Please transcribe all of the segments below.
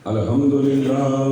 الحمدللہ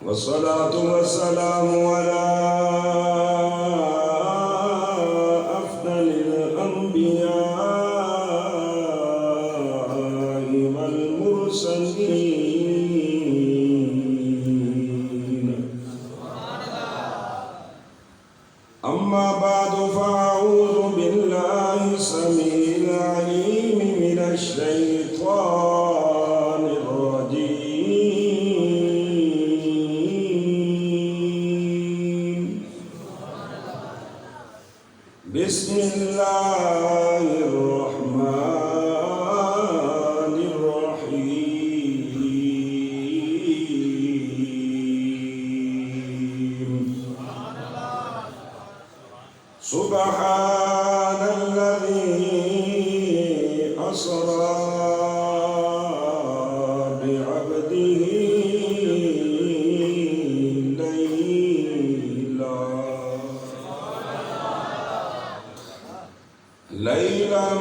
والصلاة والسلام على أفضل الأنبياء والمرسلين أما بعد فأعوذ بالله السميع العليم من الشيطان الرجيم بسم الله الرحمن الرحيم سبحان الذي أسرى بعبده ليلا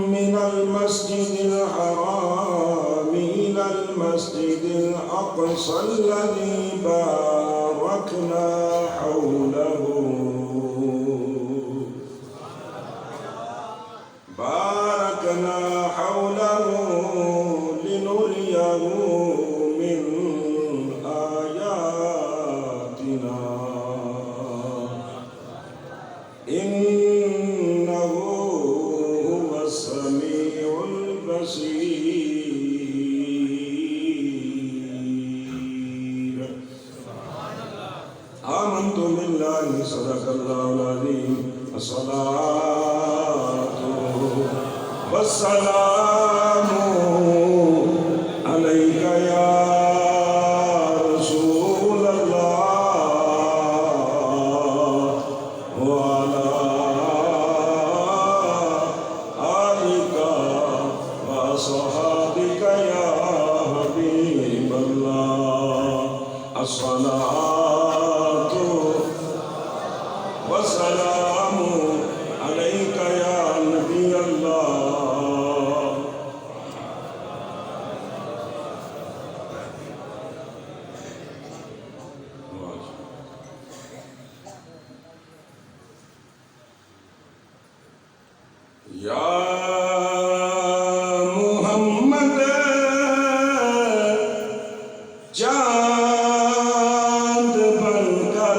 من المسجد الحرام إلى المسجد الأقصى الذي باركنا حوله لنريه من آياتنا إنه هو السميع البصير آمنت بالله صدق الله العظيم الصلاة والسلام عليك يا رسول الله وعلى آلك وصحابك يا حبيب الله الصلاة والسلام عليك يا نبي الله يا محمد چاند بن کر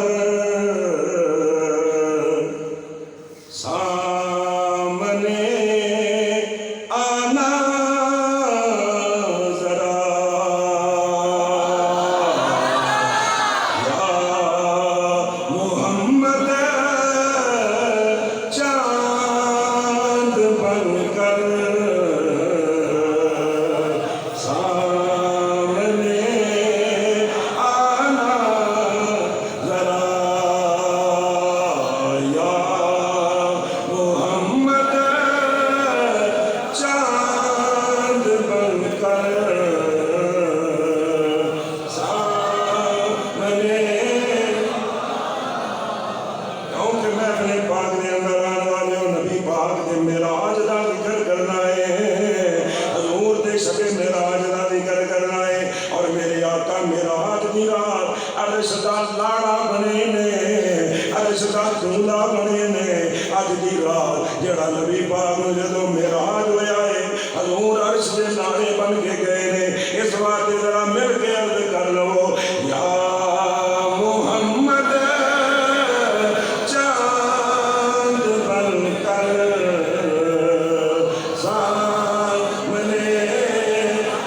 سامنے آنا ذرا یا محمد چاند بن کر سامنے آنا ذرا یا محمد چاند بن کر سامنے کیونکہ میں اپنے پاک دے اندر آنے والے ہوں نبی پاک پاک دے معراج دا ذکر کرنا ہے، حضور دے شب معراج دا ذکر کرنا ہے، اور میرے آقا معراج دی رات عرش دا لاڑا بنے نے، عرش دا دھولا بنے نے۔ اج دی رات جڑا نبی پاک نو جدوں معراج ہویا ہے، حضور عرش دے لاڑے بن کے گئے نے۔ اس واسطے ذرا مل کے عرض کر لو، یا محمد چاند بن کر سامنے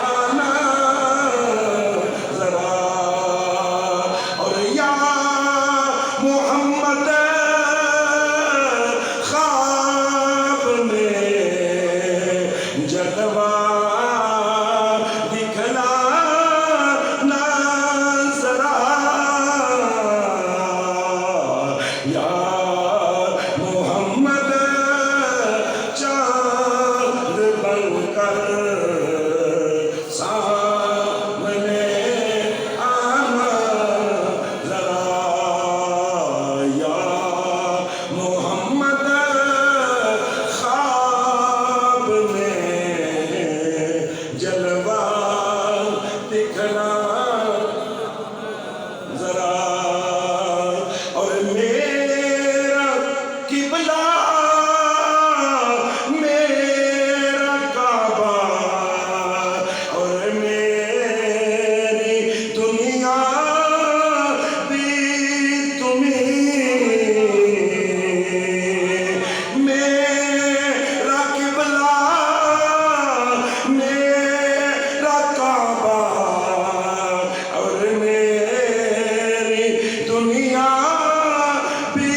آنا ذرا، اور یا محمد خواب میں جلوہ دکھلانا ذرا، یا محمد چاند بن کر سامنے آنا ذرا، یا محمد خواب میں جلوہ دکھلا ذرا، اور میرا قبلہ میرا کعبہ، اور میری دنیا بھی تمہیں، میرا قبلہ میرا کعبہ، اور میری دنیا بھی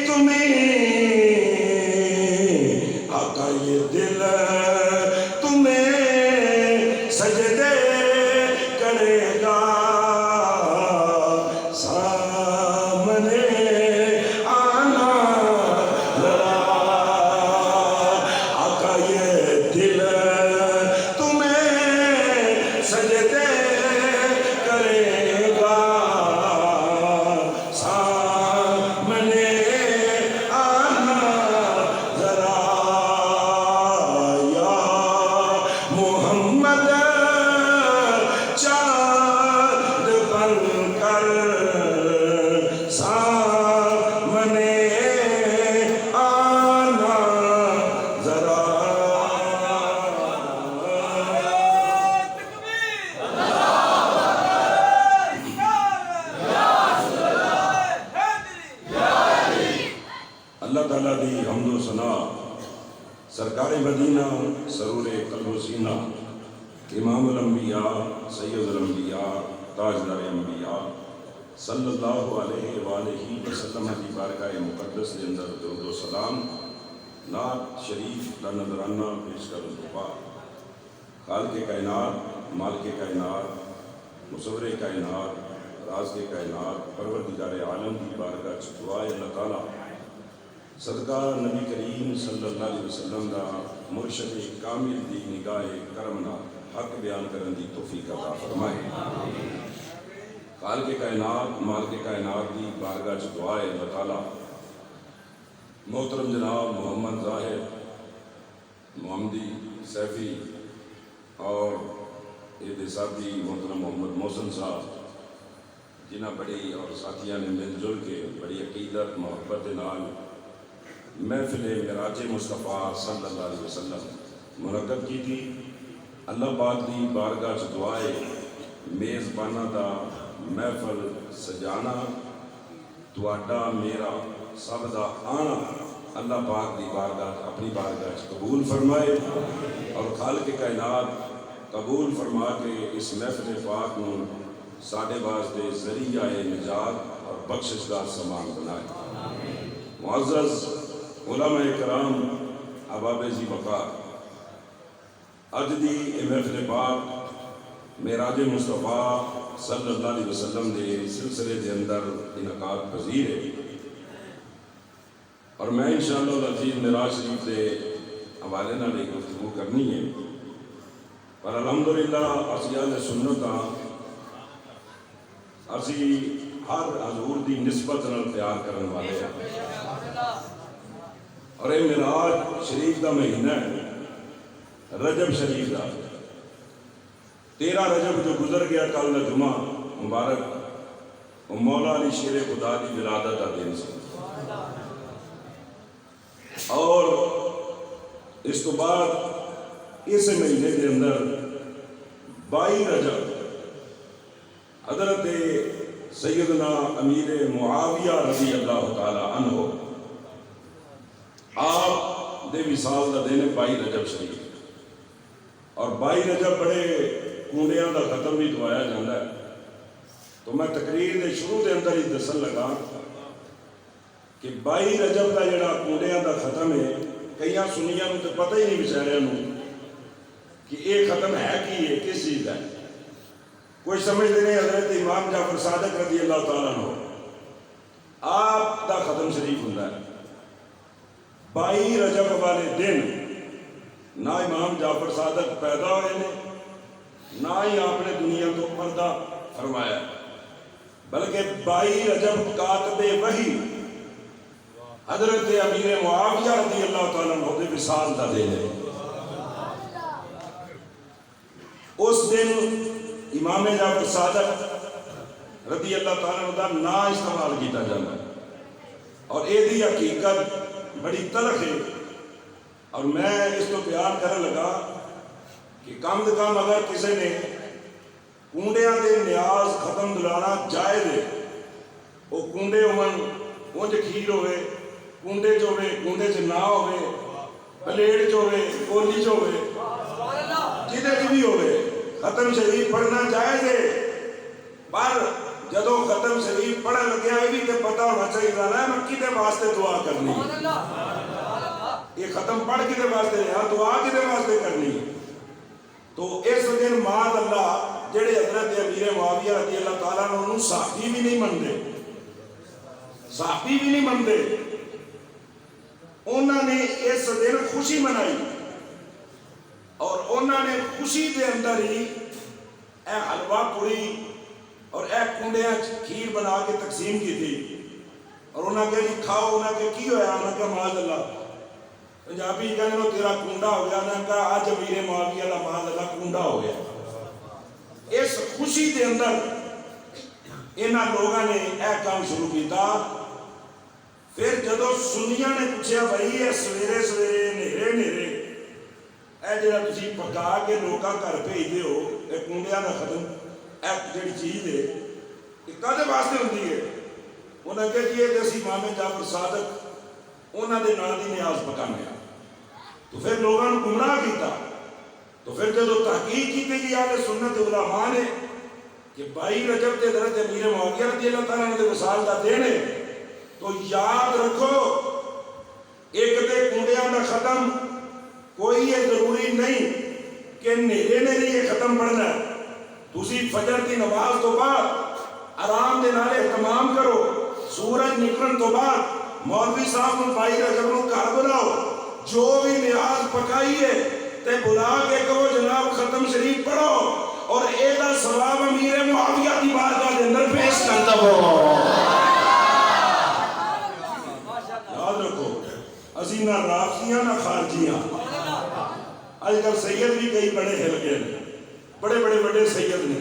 تمہیں۔ آقا یہ دل تمہیں سجدے کرے گا، سامنے آنا ذرا، آقا یہ دل تمہیں سجدے کرے گا، سامنے آنا ذرا، یا محمد چاند بن کر سامنے آنا ذرا۔ اللہ تعالیٰ دی حمد و ثنا سرکار مدینہ سرور قلب و سینہ امام الانبیاء سید الانبیاء تاجدار انبیاء صلی اللہ علیہ وآلہ وسلم کی بارگاہ مقدس کے اندر درود و سلام نعت شریف کا نذرانہ پیش کر دعا۔ خالق کائنات، مالک کائنات، مصور کائنات، راز کائنات، پروردگار عالم کی بارگاہ دعائے اللہ تعالیٰ صدقہ نبی کریم صلی اللہ علیہ وسلم دا مرشد کامل دی نگاہ کرم نال حق بیان کرن دی توفیق عطا فرمائے۔ خالق کائنات، مالک کائنات دی بارگاہ دعائے اللہ تعالیٰ محترم جناب محمد ظاہر محمدی سیفی اور احتسابی محترم محمد محسن صاحب جنہ بڑی اور ساتھیاں نے مل جل کے بڑی عقیدت محبت نال محفل معراج مصطفیٰ صلی اللہ علیہ وسلم منعقد کی تھی۔ اللہ پاک دی بارگاہ دعائے میزبانہ دا محفل سجانا تواڈا میرا سب دا آنا اللہ پاک دی بارگاہ اپنی بارگاہ قبول فرمائے، اور خالق کائنات قبول فرما کے اس محفل پاک نو ساڈے واسطے ذریعہ نجات اور بخشش کا سامان بنائے۔ معزز علماء کرام، احباب ذی وقار، اج دی محفل پاک معراج مصطفیٰ صلی اللہ علیہ وسلم دے سلسلے دے اندر انعقاد پذیر ہے، اور میں انشاءاللہ العزیز معراج شریف دے حوالے نال ایک گفتگو کرنی ہے، پر الحمدللہ اسی اہل سنت ہاں، اسی ہر حضور دی نسبت نال پیار کرن والے ہیں۔ اور یہ معراج شریف دا مہینہ ہے، رجب شریف دا 13 رجب جو گزر گیا کل دا جمعہ مبارک، وہ مولا علی شیر خدا دی ولادت کا دن سی۔ اور اس تو بعد اس مہینے کے اندر 22 رجب حضرت سیدنا امیر معاویہ رضی اللہ تعالی عنہ آپ دے وصال دا دن 22 رجب شریف، اور 22 رجب بڑے کنڈیاں دا ختم بھی دعایا جاتا ہے۔ تو میں تقریر دے شروع دے اندر ہی دسن لگا کہ 22 رجب دا جڑا کنڈیاں دا ختم ہے، کئی سنیاں نوں تے پتہ ہی نہیں بیچاریاں نوں کہ یہ ختم ہے کی ہے، کس چیز ہے۔ کوئی سمجھتے نہیں حضرت امام جعفر صادق رضی اللہ تعالیٰ عنہ آپ دا ختم شریف ہوتا ہے 22 رجب والے دن۔ نہ امام جعفر صادق پیدا ہوئے نے، نہ ہی آپ نے دنیا تو پردہ فرمایا، بلکہ 22 رجب کاتب وحی حضرت امیر معاویہ رضی اللہ تعالیٰ عنہ دے وصال دا دن ہے۔ اس دن امام جعفر صادق رضی اللہ تعالیٰ عنہ دا نا استعمال کیتا جاتا ہے، اور یہ دی حقیقت بڑی تلخ ہے۔ اور میں اس کو بیان کرنے لگا کہ کم از کم اگر کسی نے کنڈیاں دے نیاز ختم دلانا جائز ہے، وہ کنڈے ہون اونج کھیر ہوئے، کنڈے جو ہوئے کنڈے چ نہ ہوئے، پلیٹ جو ہوئے کولی جو ہوئے، جدے چ بھی ہوئے، ختم شریف پڑھنا جائز ہے۔ پر جدو ختم شریف پڑھن لگیا یہ بھی تے پتہ ہونا چاہیے نا میں کدے واسطے دعا کرنی، یہ ختم پڑھ کدے واسطے دعا کدے واسطے کرنی۔ تو اس دن ماد اللہ جڑے حضرت امیر معاویہ رضی اللہ تعالیٰ عنہ انہوں صحابی بھی نہیں مندے، صحابی بھی نہیں مندے، انہوں نے اس دن خوشی منائی، اور انہوں نے خوشی دے اندر ہی اے حلوہ پوری اور اے کنڈیاں کھیر بنا کے تقسیم کی تھی، اور انہوں نے کہا کھاؤ، انہوں نے کی ہویا، انہوں نے کہا ماذ اللہ، پنجابی کہنے وہ تیرا کنڈا ہو گیا، انہوں نے کہا آج امیر معاویہ اللہ ماذ اللہ کنڈا ہو گیا۔ اس خوشی دے اندر انہاں لوگاں نے اے کام شروع کیتا۔ پھر جدو سنیاں نے پوچھا بھائی یہ سویرے سویرے نیرے نیرے اے جڑا تسی پکا کے لوکاں گھر بھیجدے ہو، اے کنڈیاں دا ختم اے جڑی چیز ہے یہ کدے واسطے ہوندی ہے؟ انہاں کہا جی یہ اسی امام جعفر صادق انہاں دے نال دی نیاز پکانے ہیں۔ تو پھر لوگاں نے گمراہ کیتا۔ تو پھر جدو تحقیق کی گئی اہل سنت علماء نے کہ 22 رجب تے حضرت امیر معاویہ رضی اللہ تعالیٰ عنہ دے وصال دا دن ہے، تو یاد رکھو ایک دے کنڈیاں دا ختم کوئی یہ ضروری نہیں کہ نیرے نیرے یہ ختم پڑھنا ہے۔ تسی فجر دی نماز تو بعد آرام دے نال اہتمام کرو، سورج نکلن تو بعد مولوی صاحب کو 22 رجب نو گھر بلاؤ، جو بھی نیاز پکائی ہے تے بلا کے کہو جناب ختم شریف پڑھو، اور ایدہ ثواب امیر معاویہ کی بارگاہ دے اندر پیش کرتا ہو۔ یاد رکھو اسی نہ رافضیاں نہ خارجیاں۔ آج کل سید بھی کئی بڑے ہل گئے ہیں، بڑے بڑے بڑے سید نے،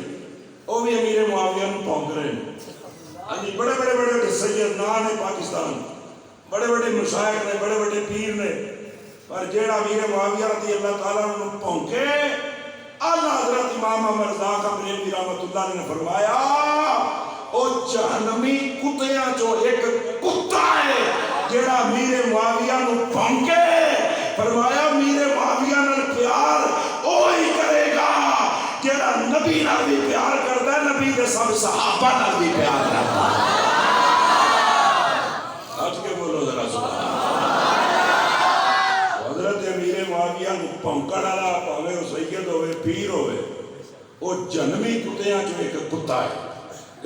وہ بھی امیر معاویہ نو پونک رہے ہیں۔ بڑے بڑے بڑے سید نام ہے پاکستان، بڑے بڑے مشائخ نے، بڑے بڑے پیر نے، پر جیڑا امیر معاویہ رضی اللہ تعالیٰ عنہ پونکے، اللہ حضرت امام احمد رضا خان بریلوی رحمۃ اللہ نے فرمایا او جہنمی کتیاں جو ایک کتا ہے جیڑا امیر معاویہ نو پونکے، فرمایا امیر معاویہ نال پیار وہی کرے گا جیڑا نبی نال بھی پیار کرتا ہے، نبی دے سب صحابہ نال بھی پیار کرتا ہے۔ آج کے بولو ذرا سبحان حضرت امیر معاویہ نو پونکڑ والا پاوے سید ہوئے پیر ہوئے، وہ جنمی کتیاں جو ایک کتا ہے۔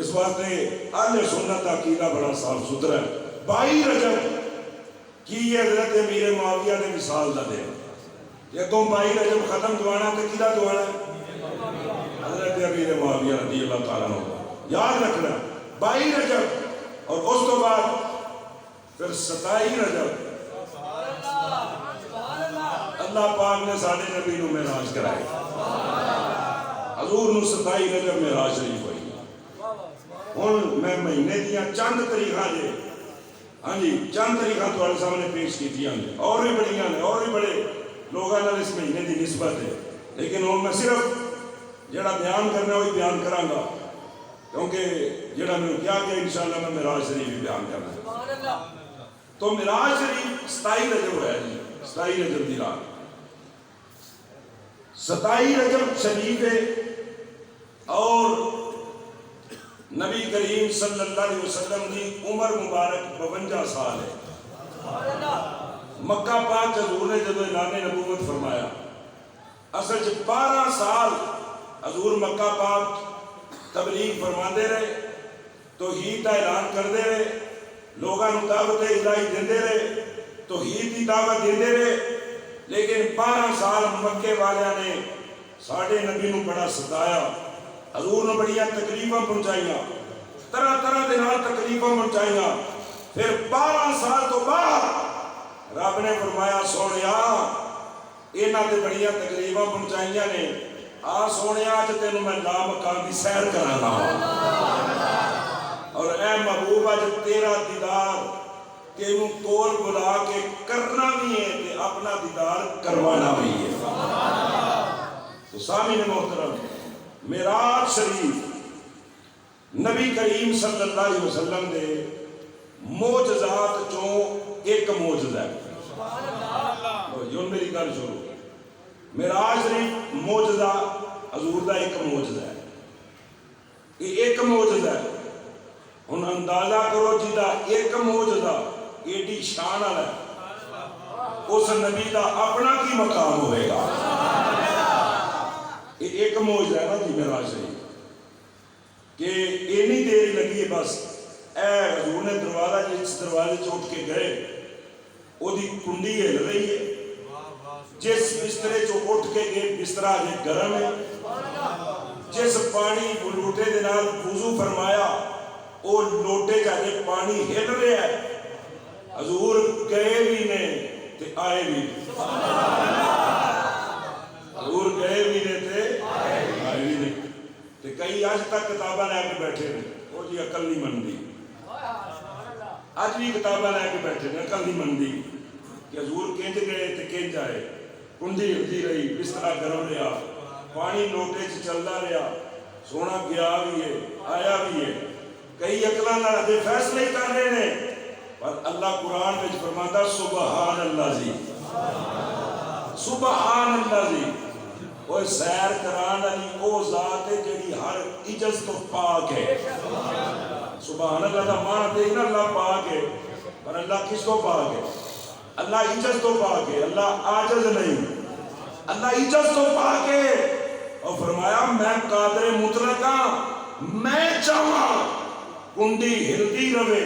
اس واسطے اہل سنت کا عقیدہ بڑا صاف ستھرا ہے۔ 22 رجب کی یہ حضرت امیر معاویہ نے مثال دا دے، یہ تم 22 رجب ختم دعانا تو کیدا دعانا ہے؟ حضرت امیر معاویہ رضی اللہ تعالیٰ عنہ۔ یاد رکھنا 22 رجب، اور اس تو بعد پھر 27 رجب اللہ پاک نے ساڈے نبی نو معراج کرایا، حضور نو 27 رجب معراج شریف ہوئی۔ ہن میں مہینے دیاں چند تاریخاں جے ہاں جی چند تاریخاں تہاڈے سامنے پیش کیتیاں نے، اور بھی بڑیاں نے، اور بھی بڑے لوگاں نال اس مہینے دی نسبت ہے، لیکن ہن میں صرف جڑا بیان کرنا وہی بیان کراں گا، کیونکہ جڑا میں نے کیا کہ انشاءاللہ میں معراج شریف بھی بیان کرنا ہے۔ تو معراج شریف 27 رجب ہے جی، 27 رجب دی رات، 27 رجب شریف ہے، اور نبی کریم صلی اللہ علیہ وسلم کی عمر مبارک 52 سال ہے۔ مکہ پاک حضور نے جب اعلان نبوت فرمایا، اصل 12 سال حضور مکہ پاک تبلیغ فرماندے رہے، توحید کا اعلان کرتے رہے، لوگوں کو دعوت الہی دیندے رہے، توحید کی دعوت دیندے رہے، لیکن 12 سال مکے والیاں نے ساڈے نبی نو بڑا ستایا، حضور نے بڑیاں تکلیفاں پہنچائیاں، طرح طرح دے نال تکلیفاں پہنچائیاں۔ پھر 12 سال تو بعد رب نے فرمایا سونیا انہاں تے بڑیاں تکلیفاں پہنچائیاں نے، آ سونیا اج تینوں میں لا مقام دی سیر کرانا، اور اے محبوب اج تیرا دیدار تینوں کول بلا کے کرنا بھی ہے تے اپنا دیدار کروانا بھی ہے۔ تو سامعین محترم، معراج شریف نبی کریم صلی اللہ علیہ وسلم دے معجزات چوں ایک معجزہ ہے۔ یوں میری گل سنو، معراج شریف معجزہ حضور دا ایک معجزہ ہے، یہ ایک معجزہ ہے۔ ہن اندازہ کرو جی دا ایک معجزہ ایڈی شان والا ہے، اس نبی دا اپنا کی مقام ہوئے گا۔ یہ ایک معجزہ ہے نا جی معراج شریف، کہ اینی دیر لگی ہے بس، اے حضور نے دروازہ جس دروازے سے اٹھ کے گئے وہ دی کنڈی ہل رہی ہے، جس بسترے چو اٹھ کے گئے بسترا جے گرم ہے، جس پانی لوٹے دے نال وضو فرمایا وہ لوٹے جانے پانی ہل رہا ہے، حضور گئے بھی نے تے آئے بھی نے، حضور گئے بھی نے تے آئے بھی نے، تے کئی آج تک کتاباں لے کے بیٹھے نے، وہ جی عقل نہیں مندی، آج بھی کتاباں لے کے بیٹھے نے، عقل نہیں مندی کہ حضور کنج گئے تے کنج آئے، کنڈی ہلدی رہی، بسترا گرم رہا، پانی لوٹے چ چلدا رہا، سونا گیا بھی ہے آیا بھی ہے، کئی عقلاں نال دے فیصلے کر رہے ہیں، پر اللہ قرآن میں فرماتا سبحان اللہ جی، سبحان اللہ جی، وہ سیر کران علی او ذات ہے جڑی ہر عجز تو پاک ہے۔ سبحان اللہ دا معنی دیکھنا اللہ پاک ہے، پر اللہ کس تو پاک ہے؟ اللہ عجز تو پاک ہے، اللہ عاجز نہیں، اللہ عجز تو پاک ہے، اور فرمایا میں قادر مطلق ہاں، میں چاہاں کنڈی ہلدی رہے،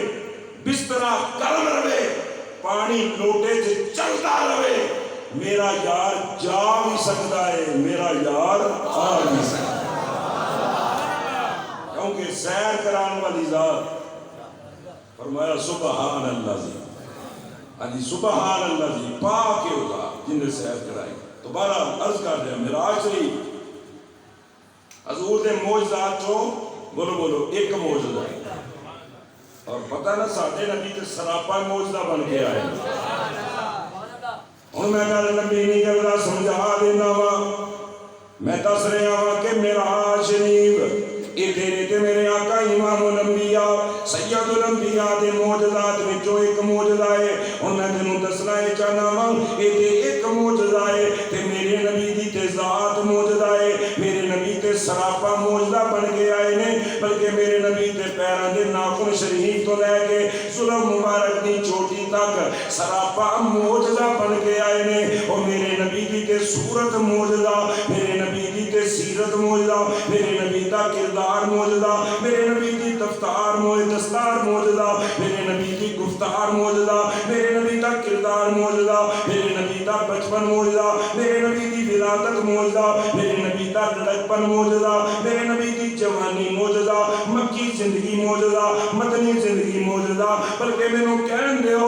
بسترا گرم رہے، پانی لوٹے سے چلتا رہے، میرا یار جا بھی سکتا ہے، میرا یار آ بھی سکتا ہے، کیونکہ سیر کران والی ذات، فرمایا سبحان اللہ جی، جی سبحان اللہ جی، پاک ہے ہوگا جن نے سیر کرائی۔ تو بارہ عرض کر دیا معراج شریف حضور دے معجزات چوں بولو بولو ایک معجزہ ہے، اور پتہ نہ ساڈے نبی تے سراپا معجزہ بن کے آئے۔ ہن میں گل نبی نہیں کردا سمجھا دینا وا، میں دس رہا وا کہ معراج شریف یہ تیرے تے میرے آقا امام الانبیاء سید الانبیاء دے معجزات وچوں ایک معجزہ ہے۔ ہن میں تینوں دسنا ہے چاہنا وا یہ تے ایک معجزہ ہے تے میرے نبی دی تے ذات معجزہ ہے، میرے نبی تے سراپا معجزہ بن کے آئے نے، بلکہ میرے نبی تے پیراں دے ناخن شریف تو لے کے زلف مبارک دی چوٹی تک سراپا معجزہ بن کے آئے نے، اور میرے نبی دی تے صورت معجزہ، میرے نبی دی تے سیرت معجزہ، میرے نبی دا کردار معجزہ، میرے نبی دی دستار معجزہ، میرے نبی دی گفتار معجزہ، میرے نبی دا کردار معجزہ، میرے نبی دا بچپن معجزہ، میرے نبی دی ولادت معجزہ، میرے نبی دا لڑکپن معجزہ، میرے نبی دی جوانی معجزہ، مکی زندگی معجزہ، مدنی زندگی معجزہ، بلکہ میں نو کہن دیو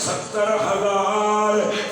70,000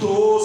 2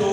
2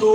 2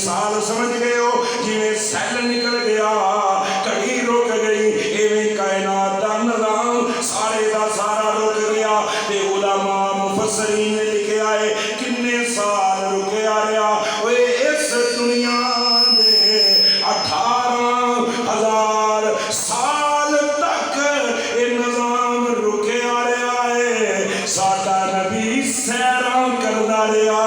مثال سمجھ گئے ہو جویں سیل نکل گیا کڑی رک گئی ایویں کائنات دا نظام سارے دا سارا رک گیا تے علماء مفسرین نے لکھیا ہے کنے سال رکیا رہا اوے اس دنیا دے 18,000 سال تک یہ نظام رکیا رہا ہے ساڈا نبی سیراں کردا رہا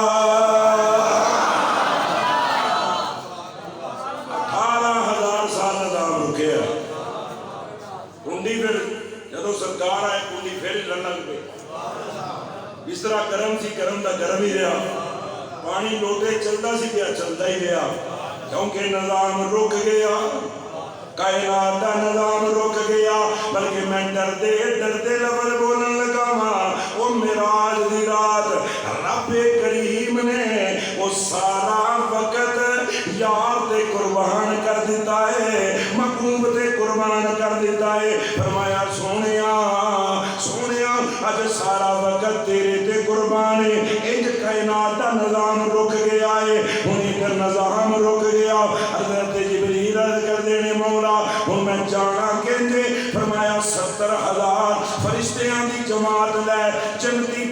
18,000 سال نظام رکیا کنڈی پھر جدو سرکار آئے کنڈی پھر لگ پہ اس طرح گرم سی گرم دا گرم ہی رہا پانی لوٹے چلتا سی پیا چلتا ہی رہا کیونکہ نظام رک گیا کائنات دا نظام رک گیا بلکہ میں ڈردے لفظ بولن لگا وہ معراج دی رات رب کریم نے وہ سارا وقت یار تے قربان کر دیتا ہے محبوب تے قربان کر دیتا ہے فرمایا سونیا اج سارا وقت تیرے تے قربان ہے انج کائنات دا نظام رک گیا ہے ہن ادھر نظام رک گیا حضرت جبریل عرض کر دینے مولا ہن میں جانا کہندے فرمایا 70,000 فرشتیاں دی جماعت لے جنتی